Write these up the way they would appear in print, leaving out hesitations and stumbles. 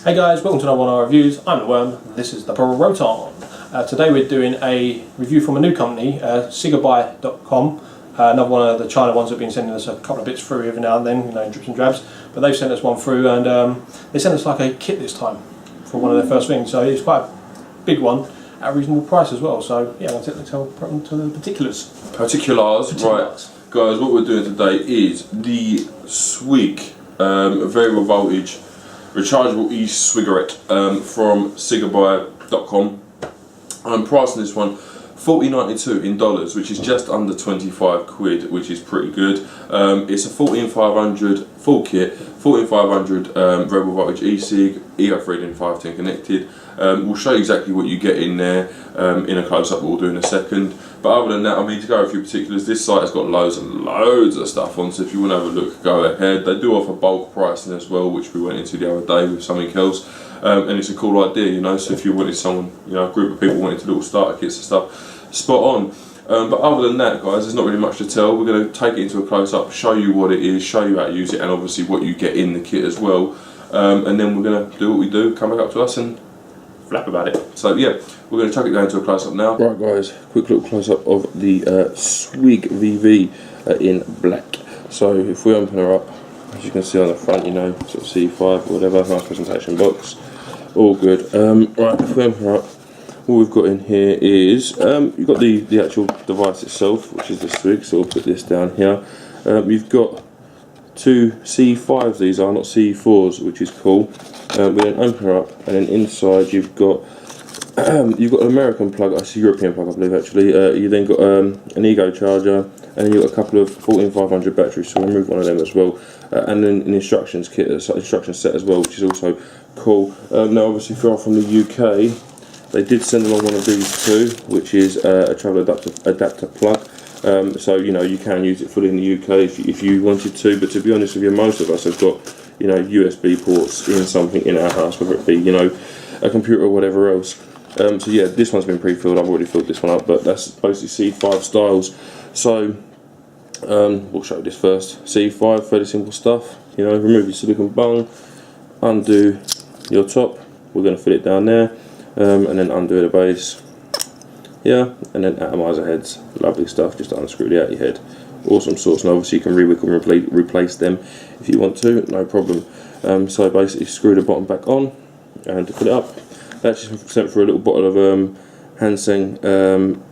Hey guys, welcome to another one of our reviews. I'm the Worm, this is the Proton. Today we're doing a review from a new company, CigaBuy.com. Another one of the China ones that have been sending us a couple of bits through every now and then, drips and drabs. But they've sent us one through, and they sent us like a kit this time for one of their first things. So it's quite a big one at a reasonable price as well. So yeah, I'm going to tell to the particulars. Particulars, right. Guys, what we're doing today is the Swig variable voltage rechargeable e-cigarette from CigaBuy.com. I'm pricing this one $40.92 in dollars, which is just under 25 quid, which is pretty good. It's a 14500 full kit, 14500 variable voltage e-cig, EO3 and 510 connected. We'll show you exactly what you get in there in a close-up we'll do in a second. But other than that, I mean, to go over a few particulars, this site has got loads and loads of stuff on, so if you want to have a look, go ahead. They do offer bulk pricing as well, which we went into the other day with something else. And it's a cool idea, so if you wanted someone, a group of people wanting to little starter kits and stuff, spot on. But other than that, guys, there's not really much to tell. We're going to take it into a close-up, show you what it is, show you how to use it, and obviously what you get in the kit as well. And then we're going to do what we do, come back up to us and flap about it. So yeah, we're going to chuck it down to a close-up now. Right guys, quick little close-up of the Swig VV in black. So if we open her up, as you can see on the front, sort of C5 or whatever, nice presentation box, all good. Right, if we open her up, what we've got in here is, you've got the actual device itself, which is the Swig, so we'll put this down here. You've got two C5s, these are, not C4s, which is cool. We then open her up, and then inside you've got an American plug, it's a European plug I believe actually. You then got an ego charger, and then you've got a couple of 14500 batteries, so we'll remove one of them as well. And then an instructions kit, instruction set as well, which is also cool. Now obviously if you're from the UK, they did send along one of these too, which is a travel adapter plug. So you can use it fully in the UK if you wanted to, but to be honest with you, most of us have got USB ports in something in our house, whether it be a computer or whatever else. So yeah, this one's been pre-filled. I've already filled this one up, but that's basically C5 styles. So we'll show this first. C5, fairly simple stuff. Remove your silicone bung, undo your top. We're going to fit it down there, and then undo the base. Yeah, and then atomizer heads. Lovely stuff. Just unscrew the out your head. Awesome sauce, and obviously you can rewick and replace them if you want to, no problem. So basically screw the bottom back on and to put it up. That's just sent for a little bottle of Hanseng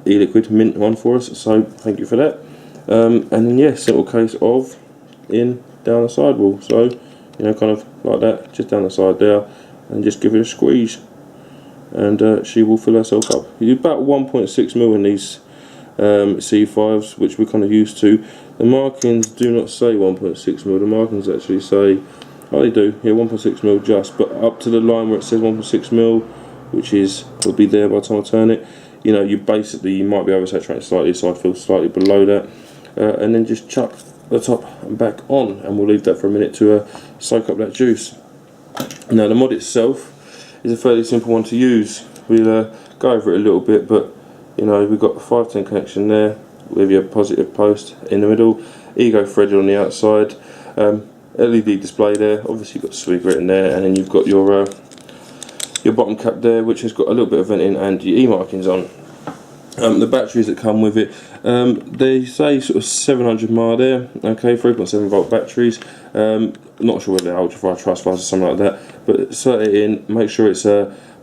e-liquid mint one for us, so thank you for that. And then yeah, simple case of down the sidewall, so kind of like that, just down the side there, and just give it a squeeze, and she will fill herself up. You do about 1.6 in these C5s, which we're kind of used to. The markings do not say 1.6 the markings actually say, they do, yeah, 1.6 just, but up to the line where it says 1.6 which will be there by the time I turn it, you might be oversaturated slightly, so I feel slightly below that, and then just chuck the top and back on, and we'll leave that for a minute to soak up that juice. Now the mod itself is a fairly simple one to use. We'll go over it a little bit, but we've got the 510 connection there with your positive post in the middle, ego threaded on the outside, LED display there, obviously you've got Swig written there, and then you've got your bottom cap there, which has got a little bit of venting and your E markings on. The batteries that come with it, they say sort of 700 mAh there, okay, 3.7 volt batteries. Not sure whether they're ultra trust bars or something like that, but insert it in, make sure it's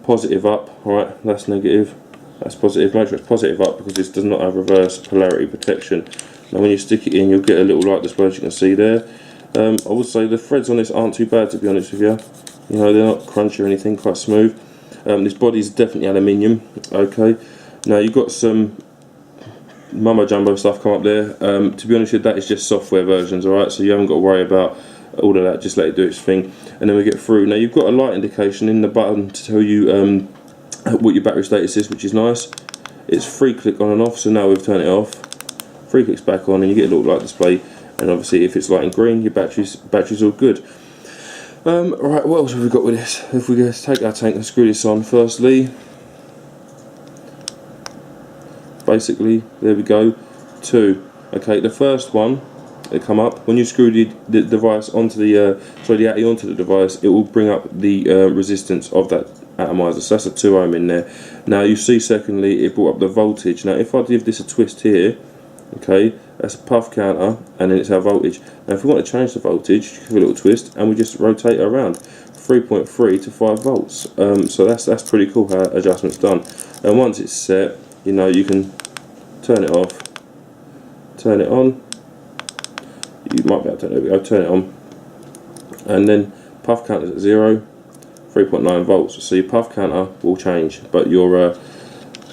positive up, alright, that's negative. That's positive. Make sure it's positive up because this does not have reverse polarity protection. Now when you stick it in, you'll get a little light display, as you can see there. I would say the threads on this aren't too bad, to be honest with you. They're not crunchy or anything, quite smooth. This body is definitely aluminium. Okay. Now you've got some mumbo jumbo stuff come up there. To be honest with you, that is just software versions, alright. So you haven't got to worry about all of that. Just let it do its thing, and then we get through. Now you've got a light indication in the button to tell you what your battery status is, which is nice. It's 3-click on and off, so now we've turned it off. 3 clicks back on, and you get a little light display. And obviously, if it's light and green, your battery's all good. Right, what else have we got with this? If we just take our tank and screw this on, firstly, basically, there we go. 2. Okay, the first one they come up. When you screw the device onto the ATI onto the device, it will bring up the resistance of that atomizer. So that's a 2 ohm in there. Now you see, secondly, it brought up the voltage. Now if I give this a twist here, okay, that's a puff counter, and then it's our voltage. Now if we want to change the voltage, give it a little twist, and we just rotate it around, 3.3 to 5 volts. So that's pretty cool how adjustment's done. And once it's set, you know, you can turn it off, turn it on. You might be able to turn it on, and then puff counter's at 0, 3.9 volts. So your puff counter will change, but your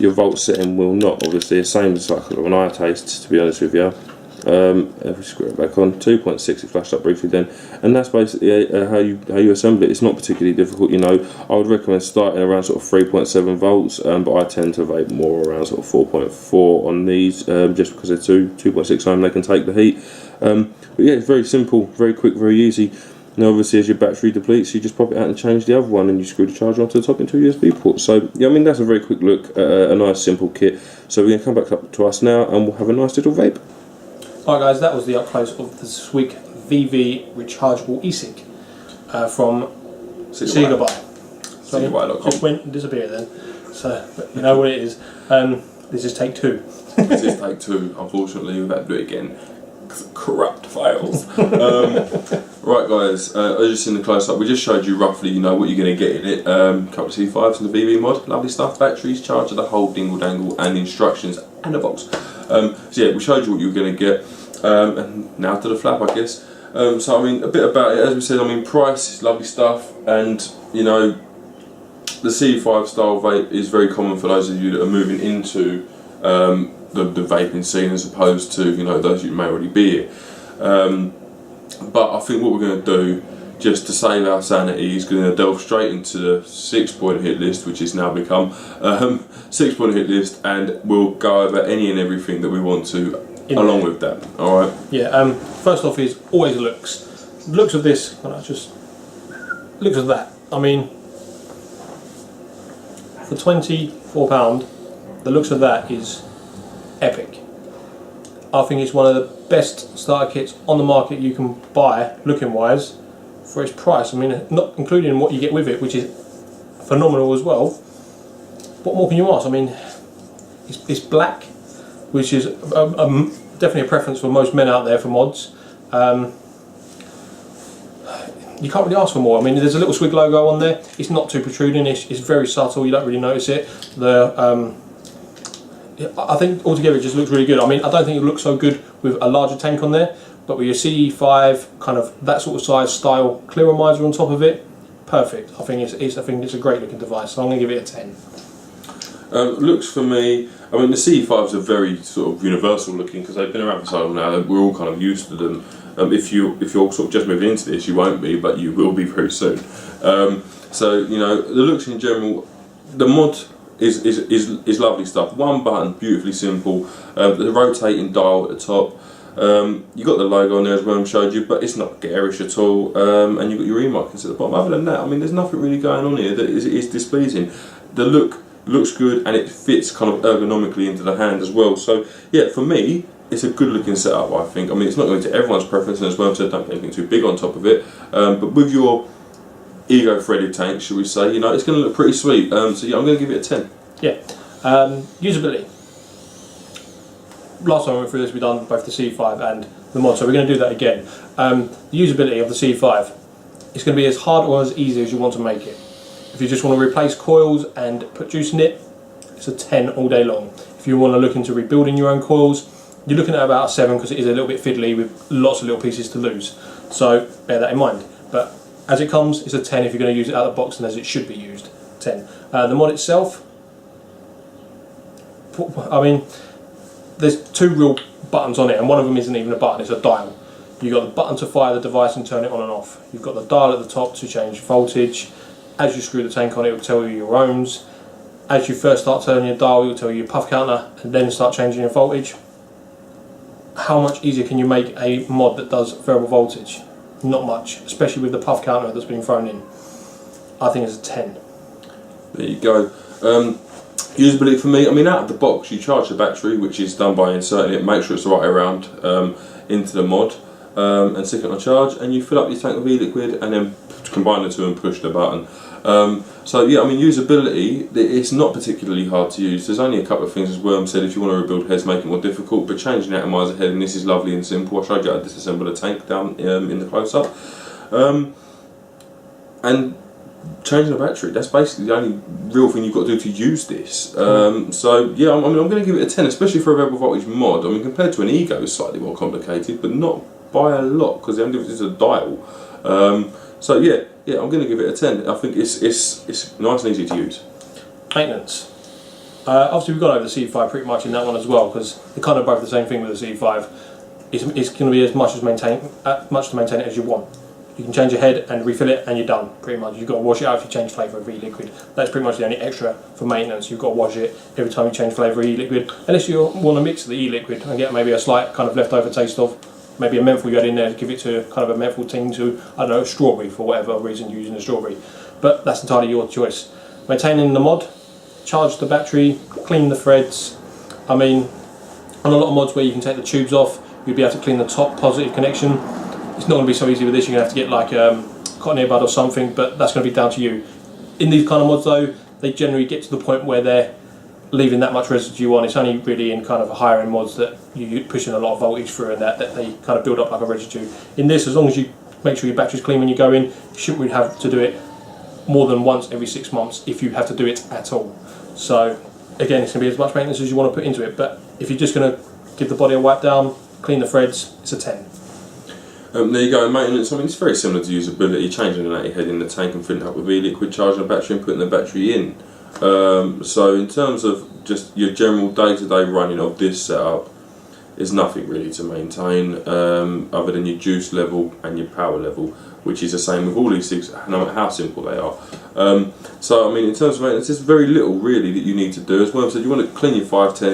volt setting will not. Obviously, the same as like an eye taste, to be honest with you. If we screw it back on, 2.6, it flashed up briefly then, and that's basically how you assemble it. It's not particularly difficult, you know. I would recommend starting around sort of 3.7 volts, but I tend to vape more around sort of 4.4 on these, just because they're 2.6 ohm, they can take the heat. But yeah, it's very simple, very quick, very easy. Now obviously as your battery depletes, you just pop it out and change the other one, and you screw the charger onto the top into a USB port. So yeah, I mean, that's a very quick look at a nice simple kit. So we're going to come back up to us now, and we'll have a nice little vape. Alright guys, that was the up close of the Swig VV rechargeable e-cig from CigaBuy. So CigaBuy.com. Just went and disappeared then. So but you know what it is. This is take 2. This is take 2. Unfortunately, we've had to do it again. Corrupt files. Right guys, as you seen the close up, we just showed you roughly, you know, what you're going to get in it. Couple of C5s and the VV mod, lovely stuff, batteries, charger, the whole dingle dangle, and instructions, and a box. So yeah, we showed you what you were going to get, and now to the flap, I guess. So I mean, a bit about it, as we said, I mean, price, lovely stuff, and you know, the C5 style vape is very common for those of you that are moving into the vaping scene, as opposed to, you know, those who may already be here. But I think what we're going to do, just to save our sanity, is going to delve straight into the 6-point hit list, which has now become 6-point hit list, and we'll go over any and everything that we want to along with that. All right. Yeah. First off is always looks. Looks of this. Well, just looks of that. I mean, for £24, the looks of that is epic. I think it's one of the best starter kits on the market you can buy, looking wise, for its price. I mean, not including what you get with it, which is phenomenal as well. What more can you ask? I mean, it's black, which is definitely a preference for most men out there for mods. You can't really ask for more. I mean, there's a little Swig logo on there. It's not too protruding. It's very subtle. You don't really notice it. I think altogether it just looks really good. I mean, I don't think it looks so good with a larger tank on there, but with your C5 kind of that sort of size style clear miser on top of it, perfect. I think it's a great looking device. So I'm going to give it a 10. Looks for me, I mean, the C5s are very sort of universal looking because they've been around for so long now. We're all kind of used to them. If you're sort of just moving into this, you won't be, but you will be very soon. So you know, the looks in general, the mod is lovely stuff. One button, beautifully simple. The rotating dial at the top. You got the logo on there as well, I showed you, but it's not garish at all. And you've got your e-markings at the bottom. Other than that, I mean, there's nothing really going on here that is displeasing. The look looks good, and it fits kind of ergonomically into the hand as well. So yeah, for me, it's a good looking setup, I think. I mean, it's not going to everyone's preference, and as well, so don't get anything too big on top of it. But with your ego-threaded tank, shall we say, you know, it's going to look pretty sweet. So yeah, I'm going to give it a 10. Yeah. Usability. Last time we went through this, we've done both the C5 and the mod, so we're going to do that again. The usability of the C5, it's going to be as hard or as easy as you want to make it. If you just want to replace coils and put juice in it, it's a 10 all day long. If you want to look into rebuilding your own coils, you're looking at about a 7 because it is a little bit fiddly with lots of little pieces to lose. So bear that in mind. But as it comes, it's a 10 if you're going to use it out of the box and as it should be used. 10. The mod itself, I mean, there's 2 real buttons on it, and one of them isn't even a button, it's a dial. You've got the button to fire the device and turn it on and off. You've got the dial at the top to change voltage. As you screw the tank on, it will tell you your ohms. As you first start turning your dial, it will tell you your puff counter, and then start changing your voltage. How much easier can you make a mod that does variable voltage? Not much, especially with the puff counter that's been thrown in. I think it's a 10. There you go. Usability for me, I mean, out of the box, you charge the battery, which is done by inserting it, make sure it's the right way around into the mod, and stick it on charge, and you fill up your tank with e-liquid, and then combine the two and push the button. So yeah, I mean, usability, it's not particularly hard to use. There's only a couple of things, as Worm said, if you want to rebuild heads, make it more difficult, but changing the atomizer head, and this is lovely and simple. I showed you how to disassemble a tank down in the close-up. And changing the battery, that's basically the only real thing you've got to do to use this. So yeah, I'm going to give it a 10, especially for a variable voltage mod. I mean, compared to an Ego, it's slightly more complicated, but not by a lot, because the only difference is a dial. So yeah, I'm going to give it a 10. I think it's nice and easy to use. Maintenance. Obviously we've gone over the C5 pretty much in that one as well, because they're kind of both the same thing with the C5. It's going to be as much to maintain it as you want. You can change your head and refill it and you're done, pretty much. You've got to wash it out if you change flavour of e-liquid. That's pretty much the only extra for maintenance. You've got to wash it every time you change flavour of e-liquid, unless you want to mix the e-liquid and get maybe a slight kind of leftover taste of maybe a menthol you had in there to give it to kind of a menthol ting to, I don't know, strawberry for whatever reason you're using the strawberry. But that's entirely your choice. Maintaining the mod, charge the battery, clean the threads. I mean, on a lot of mods where you can take the tubes off, you'll be able to clean the top positive connection. It's not going to be so easy with this. You're going to have to get like cotton earbud or something, but that's going to be down to you. In these kind of mods though, they generally get to the point where they're leaving that much residue on. It's only really in kind of higher end mods that you're pushing a lot of voltage through and that they kind of build up like a residue. In this, as long as you make sure your battery's clean when you go in, you shouldn't really have to do it more than once every 6 months if you have to do it at all. So again, it's going to be as much maintenance as you want to put into it, but if you're just going to give the body a wipe down, clean the threads, it's a 10. There you go, maintenance. I mean, it's very similar to usability, changing an 80 head in the tank and filling it up with e-liquid, charging the battery and putting the battery in. So in terms of just your general day-to-day running of this setup, there's nothing really to maintain other than your juice level and your power level, which is the same with all these things, no matter how simple they are. So I mean, in terms of maintenance, there's very little really that you need to do. As Worm said, you want to clean your 510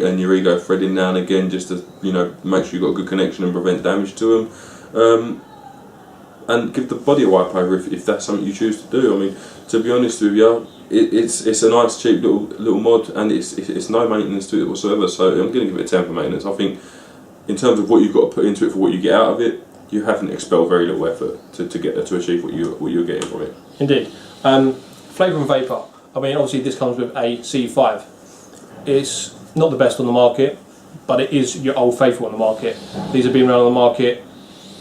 and your Ego threading now and again, just to make sure you've got a good connection and prevent damage to them. And give the body a wipe over if that's something you choose to do. I mean, to be honest with you, it's a nice cheap little mod, and it's no maintenance to it whatsoever. So I'm going to give it a 10 for maintenance. I think in terms of what you've got to put into it for what you get out of it, you haven't expelled very little effort to achieve what you're getting from it. Indeed. Flavour and vapour. I mean, obviously this comes with a C5. It's not the best on the market, but it is your old faithful on the market. These have been around on the market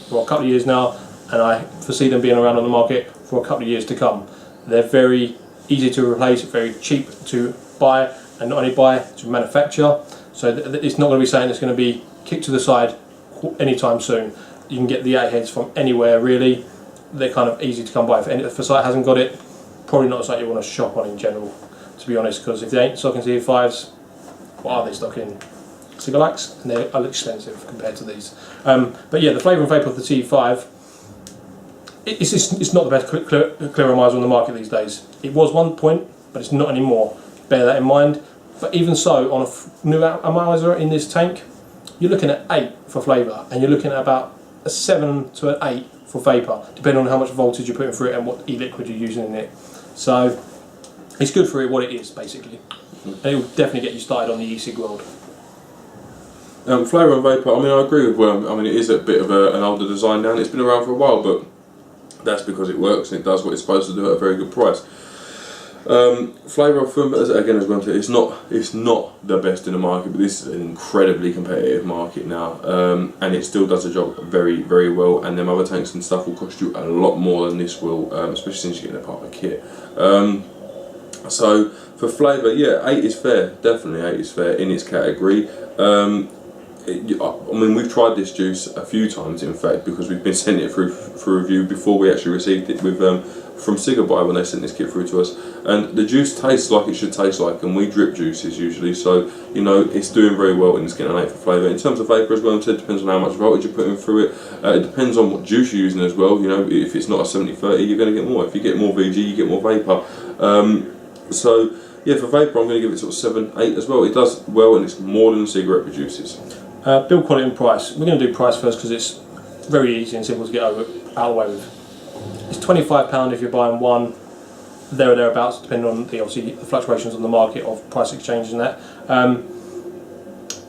for a couple of years now, and I foresee them being around on the market for a couple of years to come. They're very easy to replace, very cheap to buy, and not only buy, to manufacture. So it's not going to be saying it's going to be kicked to the side anytime soon. You can get the 8 heads from anywhere really. They're kind of easy to come by. If a site hasn't got it, probably not a site you want to shop on in general, to be honest, because if they ain't stocking C5s, what are they stocking? CigaBuy, and they're expensive compared to these. But yeah, the flavour and vapour of the C5, it's not the best clearomizer on the market these days. It was one point, but it's not anymore. Bear that in mind. But even so, on a new atomizer in this tank, you're looking at 8 for flavour, and you're looking at about a 7 to an 8 for vapour, depending on how much voltage you're putting through it and what e-liquid you're using in it. So it's good for it what it is, basically. And it will definitely get you started on the e-cig world. Flavour and vapour, I mean, I agree with Worm. I mean, it is a bit of an older design now, and it's been around for a while, but that's because it works and it does what it's supposed to do at a very good price. Flavour of film, again, as Worm said, it's not the best in the market, but this is an incredibly competitive market now, and it still does the job very, very well. And them other tanks and stuff will cost you a lot more than this will, especially since you're getting a part of a kit. So for flavour, yeah, 8 is fair. Definitely 8 is fair in its category. I mean, we've tried this juice a few times, in fact, because we've been sending it through for review before we actually received it with from CigaBuy when they sent this kit through to us, and the juice tastes like it should taste like, and we drip juices usually, so it's doing very well and it's getting an 8 for flavour. In terms of vapour, as well, it depends on how much voltage you're putting through it. It depends on what juice you're using as well. If it's not a 70/30, you're going to get more. If you get more VG, you get more vapour. So yeah, for vapour, I'm going to give it sort of 7, 8 as well. It does well, and it's more than the cigarette produces. Build quality and price. We're going to do price first because it's very easy and simple to get out of the way with. It's £25 if you're buying one, there or thereabouts, depending on obviously the fluctuations on the market of price exchanges and that.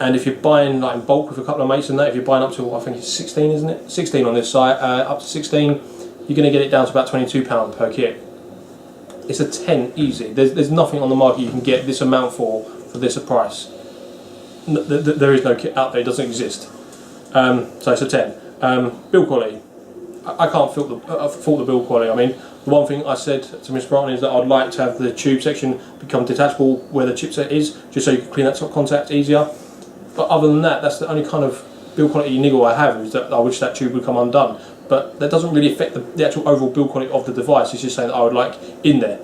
And if you're buying like in bulk with a couple of mates and that, if you're buying up to, I think it's 16, isn't it? 16 on this site, up to 16, you're going to get it down to about £22 per kit. It's a 10 easy. There's nothing on the market you can get this amount for this price. There is no kit out there, it doesn't exist. So it's a 10. Build quality. I can't fault the build quality. I mean, the one thing I said to Mr. Broughton is that I'd like to have the tube section become detachable where the chipset is, just so you can clean that top contact easier. But other than that, that's the only kind of build quality niggle I have, is that I wish that tube would come undone. But that doesn't really affect the actual overall build quality of the device. It's just saying that I would like in there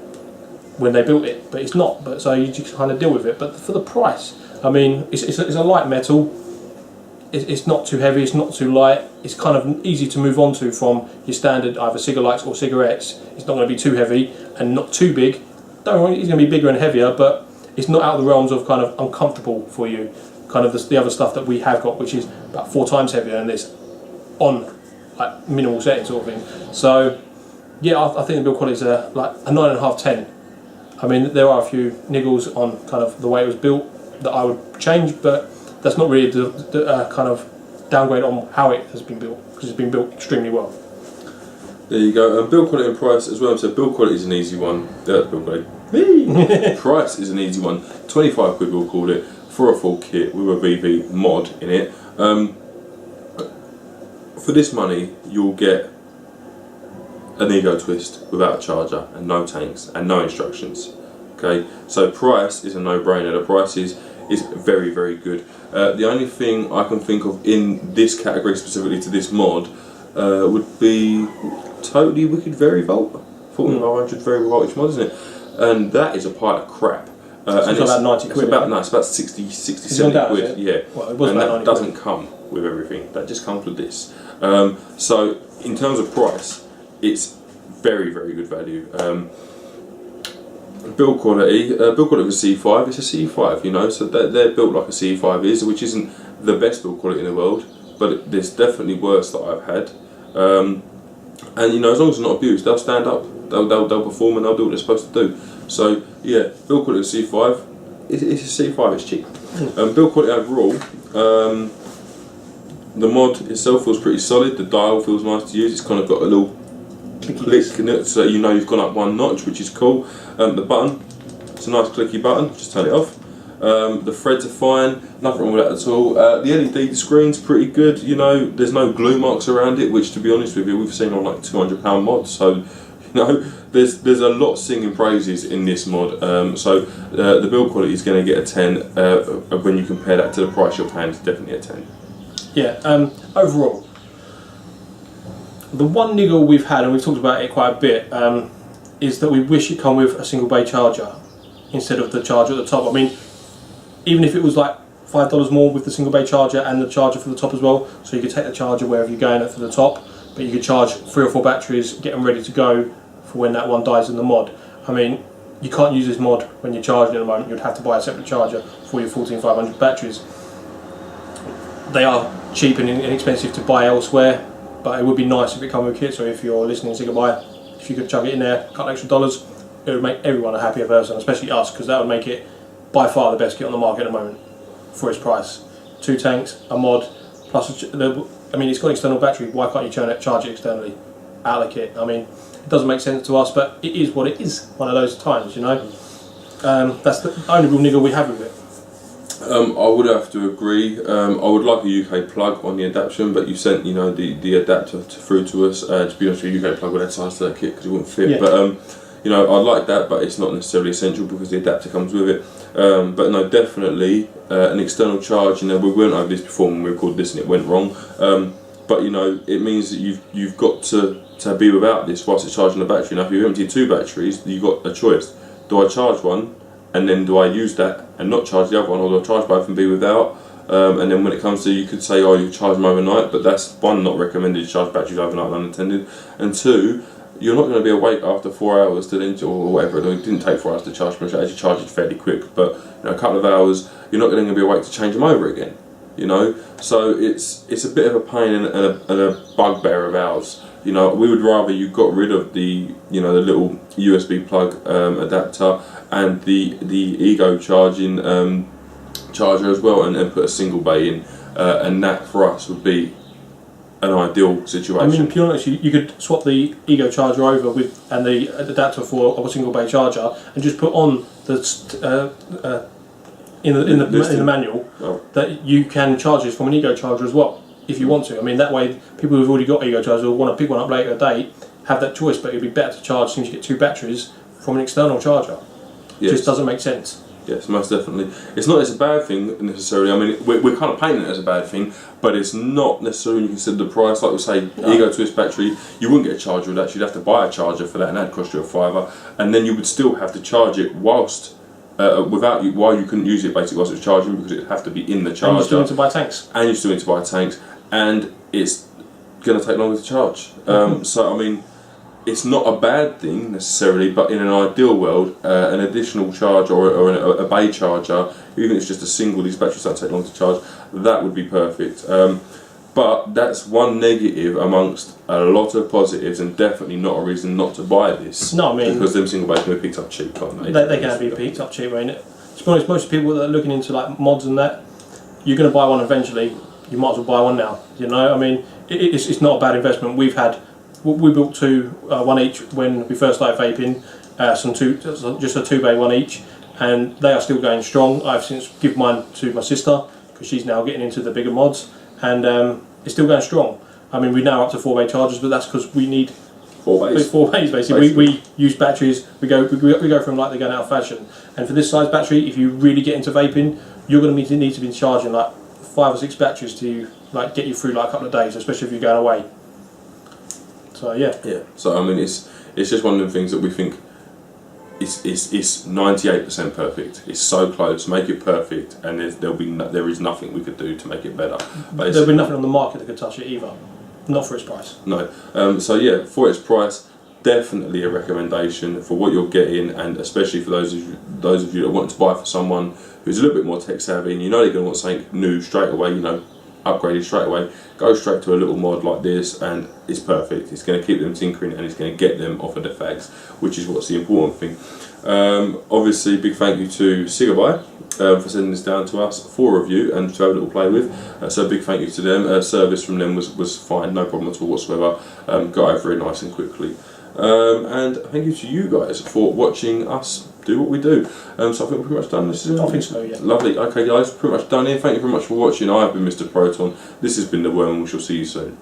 when they built it, but it's not. But so you just kind of deal with it. But for the price, I mean, it's a light metal. It's not too heavy. It's not too light. It's kind of easy to move on to from your standard either cigarettes or cigarettes. It's not going to be too heavy and not too big. Don't worry, it's going to be bigger and heavier, but it's not out of the realms of kind of uncomfortable for you. Kind of the other stuff that we have got, which is about 4 times heavier than this on like minimal settings sort of thing. So yeah, I think the build quality is like a 9.5, 10. I mean, there are a few niggles on kind of the way it was built that I would change, but that's not really the kind of downgrade on how it has been built, because it's been built extremely well. There you go. Build quality and price as well. So build quality is an easy one. Build quality. Price is an easy one. 25 quid we'll call it for a full kit with a VV mod in it. For this money, you'll get an ego twist without a charger and no tanks and no instructions. Okay, so price is a no-brainer. The price is very, very good. The only thing I can think of in this category specifically to this mod would be Totally Wicked Varivolt, 4500 Varivoltage mod, isn't it? And that is a pile of crap. And it's about 90 quid. It's about 60, 70 quid. Yeah, well, it was and about that doesn't come with everything. That just comes with this. So in terms of price, it's very, very good value. Build quality of a C5. It's a C5, you know, so they're built like a C5 is, which isn't the best build quality in the world, but there's definitely worse that I've had. And you know, as long as it's not abused, they'll stand up, they'll perform, and they'll do what they're supposed to do. So yeah, build quality of C5. It's a C5. It's cheap. Build quality overall. The mod itself feels pretty solid. The dial feels nice to use. It's kind of got a little click in it, so you know you've gone up 1 notch, which is cool. The button, it's a nice clicky button. Just turn it off. The threads are fine. Nothing wrong with that at all. The LED screen's pretty good. You know, there's no glue marks around it, which to be honest with you, we've seen on like £200 mods. So you know, there's a lot singing praises in this mod. So the build quality is going to get a 10. When you compare that to the price you're paying, it's definitely a 10. Yeah. Overall, the one niggle we've had, and we've talked about it quite a bit, is that we wish it come with a single bay charger instead of the charger at the top. I mean, even if it was like $5 more with the single bay charger and the charger for the top as well, so you could take the charger wherever you're going for the top, but you could charge 3 or 4 batteries, get them ready to go for when that one dies in the mod. I mean, you can't use this mod when you're charging at the moment. You'd have to buy a separate charger for your 14500 batteries. They are cheap and inexpensive to buy elsewhere, but it would be nice if it came with a kit. So if you're listening to CigaBuy, if you could chuck it in there, a couple extra dollars, it would make everyone a happier person, especially us, because that would make it by far the best kit on the market at the moment for its price. 2 tanks, a mod, plus I mean, it's got an external battery. Why can't you charge it externally out of the kit? I mean, it doesn't make sense to us, but it is what it is. One of those times, you know. That's the only real niggle we have with it. I would have to agree. I would like a UK plug on the adaptation, but you sent, you know, the adapter through to us. To be honest with you, UK plug would add size to that kit because it wouldn't fit. Yeah. But you know, I'd like that, but it's not necessarily essential because the adapter comes with it. But no, definitely an external charge. You know, we went over this before when we recorded this and it went wrong. But you know, it means that you've got to be without this whilst it's charging the battery. Now, if you empty 2 batteries, you've got a choice. Do I charge one, and then do I use that and not charge the other one, or do I charge both and be without? And then when it comes to, you could say, oh, you charge them overnight, but that's 1, not recommended to charge batteries overnight unintended, and 2, you're not going to be awake after 4 hours to then, or whatever. It didn't take 4 hours to charge, but actually charge it fairly quick. But you know, a couple of hours, you're not going to be awake to change them over again. You know, so it's a bit of a pain and a bugbear of ours. You know, we would rather you got rid of the, you know, the little USB plug adapter and the Ego charging charger as well, and put a single bay in, and that for us would be an ideal situation. I mean, purely honest, you could swap the Ego charger over with and the adapter for a single bay charger, and just put on the in the manual that you can charge this from an Ego charger as well, if you want to. I mean, that way people who've already got Ego chargers will want to pick one up later date, have that choice, but it'd be better to charge since you get 2 batteries from an external charger. Yes. Just doesn't make sense. Yes, most definitely. It's not as a bad thing necessarily. I mean, we're kind of painting it as a bad thing, but it's not necessarily when you consider the price. Like we say, Ego Twist battery, you wouldn't get a charger with that. You'd have to buy a charger for that, and that'd cost you £5. And then you would still have to charge it whilst while you couldn't use it basically whilst it was charging, because it'd have to be in the charger. And you still need to buy tanks. And you still need to buy tanks, and it's going to take longer to charge. So I mean, it's not a bad thing necessarily, but in an ideal world, an additional charger or a bay charger, even if it's just a single, these batteries don't take long to charge, that would be perfect. But that's one negative amongst a lot of positives, and definitely not a reason not to buy this. No, I mean, because them single bays can be picked up cheap, can't they? They can be picked up cheap, right? To be honest, most people that are looking into like mods and that, you're going to buy one eventually. You might as well buy one now. You know, I mean, it's not a bad investment. We built 2, one each when we first started vaping. Just a 2-bay one each, and they are still going strong. I've since given mine to my sister because she's now getting into the bigger mods, and it's still going strong. I mean, we're now up to 4-bay chargers, but that's because we need 4 bays. 4 bays basically. We use batteries. We go from like they're going out of fashion. And for this size battery, if you really get into vaping, you're going to need to be charging like 5 or 6 batteries to like get you through like a couple of days, especially if you're going away. So yeah. Yeah. So I mean, it's just one of the things that we think it's 98% perfect. It's so close. Make it perfect, and there is nothing we could do to make it better. There'll be nothing on the market that could touch it either. Not for its price. No. So yeah, for its price, definitely a recommendation for what you're getting, and especially for those of you that want to buy for someone who's a little bit more tech savvy, and you know they're going to want something new straight away. You know, upgraded straight away. Go straight to a little mod like this, and it's perfect. It's going to keep them tinkering, and it's going to get them off of the fags, which is what's the important thing. Obviously, big thank you to CigaBuy for sending this down to us for review and to have a little play with. So big thank you to them. Service from them was fine, no problem at all whatsoever. Got over very nice and quickly. And thank you to you guys for watching us do what we do. So I think we're pretty much done. I think so, yeah. Lovely. Okay guys, pretty much done here. Thank you very much for watching. I have been Mr. Proton. This has been The Worm, and we shall see you soon.